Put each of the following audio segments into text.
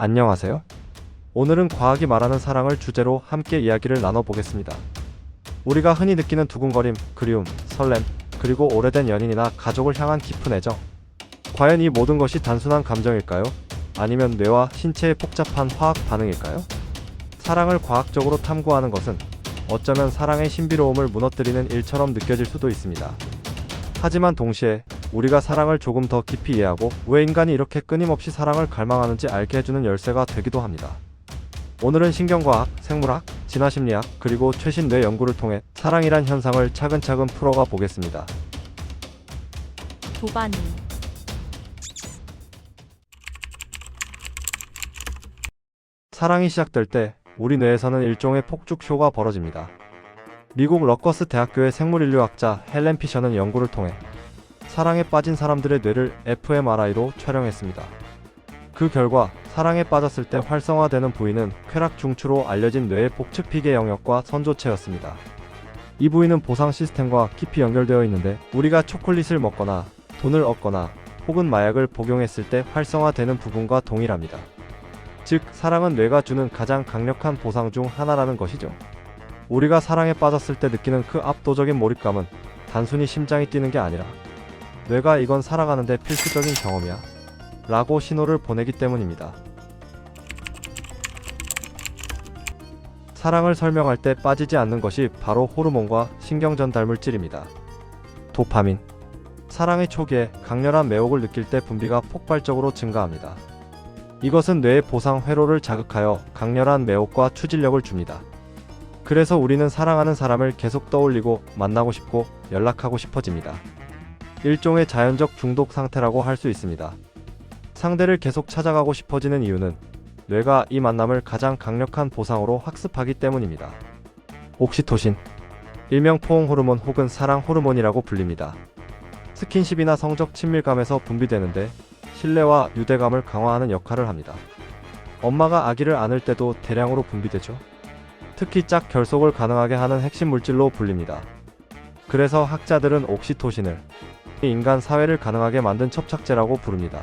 안녕하세요. 오늘은 과학이 말하는 사랑을 주제로 함께 이야기를 나눠보겠습니다. 우리가 흔히 느끼는 두근거림, 그리움, 설렘, 그리고 오래된 연인이나 가족을 향한 깊은 애정. 과연 이 모든 것이 단순한 감정일까요? 아니면 뇌와 신체의 복잡한 화학 반응일까요? 사랑을 과학적으로 탐구하는 것은 어쩌면 사랑의 신비로움을 무너뜨리는 일처럼 느껴질 수도 있습니다. 하지만 동시에 우리가 사랑을 조금 더 깊이 이해하고 왜 인간이 이렇게 끊임없이 사랑을 갈망하는지 알게 해주는 열쇠가 되기도 합니다. 오늘은 신경과학, 생물학, 진화심리학, 그리고 최신 뇌 연구를 통해 사랑이란 현상을 차근차근 풀어가 보겠습니다. 도파민. 사랑이 시작될 때 우리 뇌에서는 일종의 폭죽쇼가 벌어집니다. 미국 러커스 대학교의 생물인류학자 헬렌 피셔는 연구를 통해 사랑에 빠진 사람들의 뇌를 fMRI로 촬영했습니다. 그 결과 사랑에 빠졌을 때 활성화되는 부위는 쾌락 중추로 알려진 뇌의 복측피계 영역과 선조체였습니다. 이 부위는 보상 시스템과 깊이 연결되어 있는데 우리가 초콜릿을 먹거나 돈을 얻거나 혹은 마약을 복용했을 때 활성화되는 부분과 동일합니다. 즉, 사랑은 뇌가 주는 가장 강력한 보상 중 하나라는 것이죠. 우리가 사랑에 빠졌을 때 느끼는 그 압도적인 몰입감은 단순히 심장이 뛰는 게 아니라 뇌가 이건 살아가는데 필수적인 경험이야 라고 신호를 보내기 때문입니다. 사랑을 설명할 때 빠지지 않는 것이 바로 호르몬과 신경전달 물질입니다. 도파민. 사랑의 초기에 강렬한 매혹을 느낄 때 분비가 폭발적으로 증가합니다. 이것은 뇌의 보상 회로를 자극하여 강렬한 매혹과 추진력을 줍니다. 그래서 우리는 사랑하는 사람을 계속 떠올리고 만나고 싶고 연락하고 싶어집니다. 일종의 자연적 중독 상태라고 할 수 있습니다. 상대를 계속 찾아가고 싶어지는 이유는 뇌가 이 만남을 가장 강력한 보상으로 학습하기 때문입니다. 옥시토신, 일명 포옹 호르몬 혹은 사랑 호르몬이라고 불립니다. 스킨십이나 성적 친밀감에서 분비되는데 신뢰와 유대감을 강화하는 역할을 합니다. 엄마가 아기를 안을 때도 대량으로 분비되죠. 특히 짝 결속을 가능하게 하는 핵심 물질로 불립니다. 그래서 학자들은 옥시토신을 인간 사회를 가능하게 만든 첩착제라고 부릅니다.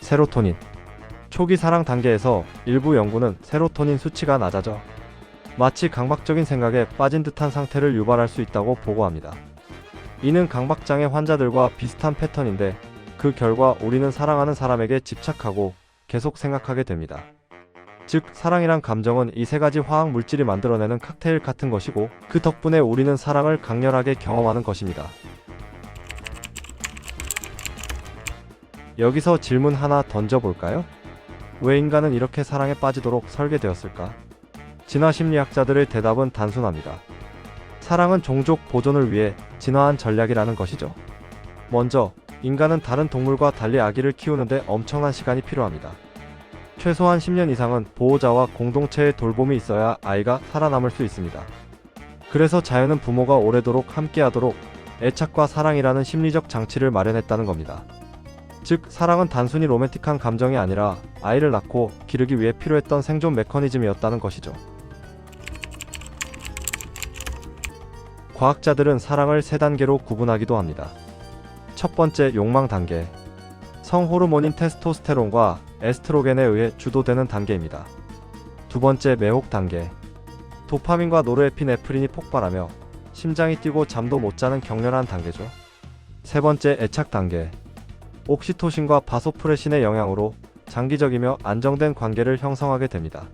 세로토닌. 초기 사랑 단계에서 일부 연구는 세로토닌 수치가 낮아져 마치 강박적인 생각에 빠진 듯한 상태를 유발할 수 있다고 보고합니다. 이는 강박장애 환자들과 비슷한 패턴인데 그 결과 우리는 사랑하는 사람에게 집착하고 계속 생각하게 됩니다. 즉, 사랑이란 감정은 이 세 가지 화학 물질이 만들어내는 칵테일 같은 것이고 그 덕분에 우리는 사랑을 강렬하게 경험하는 것입니다. 여기서 질문 하나 던져볼까요? 왜 인간은 이렇게 사랑에 빠지도록 설계되었을까? 진화심리학자들의 대답은 단순합니다. 사랑은 종족 보존을 위해 진화한 전략이라는 것이죠. 먼저, 인간은 다른 동물과 달리 아기를 키우는데 엄청난 시간이 필요합니다. 최소한 10년 이상은 보호자와 공동체의 돌봄이 있어야 아이가 살아남을 수 있습니다. 그래서 자연은 부모가 오래도록 함께하도록 애착과 사랑이라는 심리적 장치를 마련했다는 겁니다. 즉, 사랑은 단순히 로맨틱한 감정이 아니라 아이를 낳고 기르기 위해 필요했던 생존 메커니즘이었다는 것이죠. 과학자들은 사랑을 세 단계로 구분하기도 합니다. 첫 번째, 욕망 단계. 성호르몬인 테스토스테론과 에스트로겐에 의해 주도되는 단계입니다. 두 번째, 매혹 단계. 도파민과 노르에피네프린이 폭발하며 심장이 뛰고 잠도 못 자는 격렬한 단계죠. 세 번째, 애착 단계. 옥시토신과 바소프레신의 영향으로 장기적이며 안정된 관계를 형성하게 됩니다.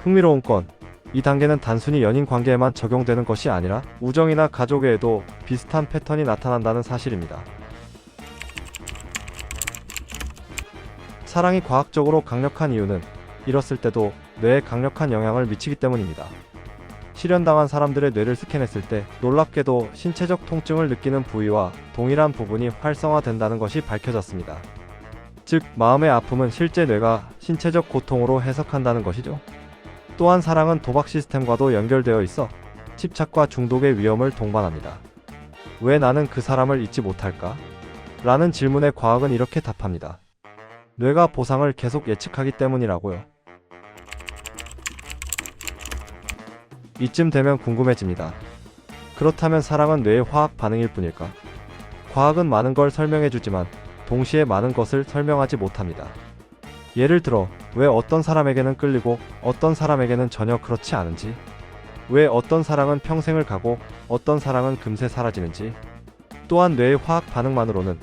흥미로운 건 이 단계는 단순히 연인 관계에만 적용되는 것이 아니라 우정이나 가족에도 비슷한 패턴이 나타난다는 사실입니다. 사랑이 과학적으로 강력한 이유는 잃었을 때도 뇌에 강력한 영향을 미치기 때문입니다. 실연당한 사람들의 뇌를 스캔했을 때 놀랍게도 신체적 통증을 느끼는 부위와 동일한 부분이 활성화된다는 것이 밝혀졌습니다. 즉, 마음의 아픔은 실제 뇌가 신체적 고통으로 해석한다는 것이죠. 또한 사랑은 도박 시스템과도 연결되어 있어 집착과 중독의 위험을 동반합니다. 왜 나는 그 사람을 잊지 못할까? 라는 질문에 과학은 이렇게 답합니다. 뇌가 보상을 계속 예측하기 때문이라고요. 이쯤 되면 궁금해집니다. 그렇다면 사랑은 뇌의 화학 반응일 뿐일까? 과학은 많은 걸 설명해주지만 동시에 많은 것을 설명하지 못합니다. 예를 들어, 왜 어떤 사람에게는 끌리고 어떤 사람에게는 전혀 그렇지 않은지, 왜 어떤 사랑은 평생을 가고 어떤 사랑은 금세 사라지는지, 또한 뇌의 화학 반응만으로는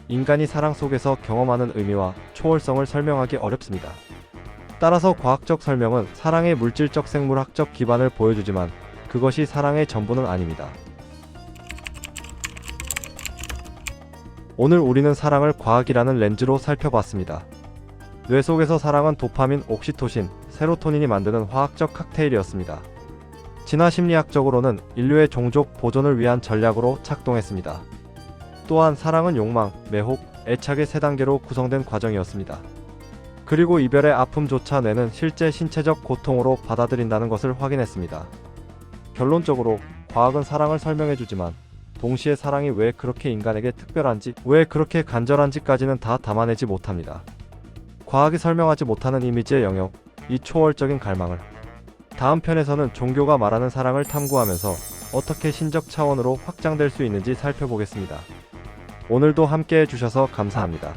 인간이 사랑 속에서 경험하는 의미와 초월성을 설명하기 어렵습니다. 따라서 과학적 설명은 사랑의 물질적 생물학적 기반을 보여주지만 그것이 사랑의 전부는 아닙니다. 오늘 우리는 사랑을 과학이라는 렌즈로 살펴봤습니다. 뇌 속에서 사랑은 도파민, 옥시토신, 세로토닌이 만드는 화학적 칵테일이었습니다. 진화 심리학적으로는 인류의 종족 보존을 위한 전략으로 작동했습니다. 또한 사랑은 욕망, 매혹, 애착의 세 단계로 구성된 과정이었습니다. 그리고 이별의 아픔조차 뇌는 실제 신체적 고통으로 받아들인다는 것을 확인했습니다. 결론적으로 과학은 사랑을 설명해주지만 동시에 사랑이 왜 그렇게 인간에게 특별한지, 왜 그렇게 간절한지까지는 다 담아내지 못합니다. 과학이 설명하지 못하는 이미지의 영역, 이 초월적인 갈망을 다음 편에서는 종교가 말하는 사랑을 탐구하면서 어떻게 신적 차원으로 확장될 수 있는지 살펴보겠습니다. 오늘도 함께 해주셔서 감사합니다.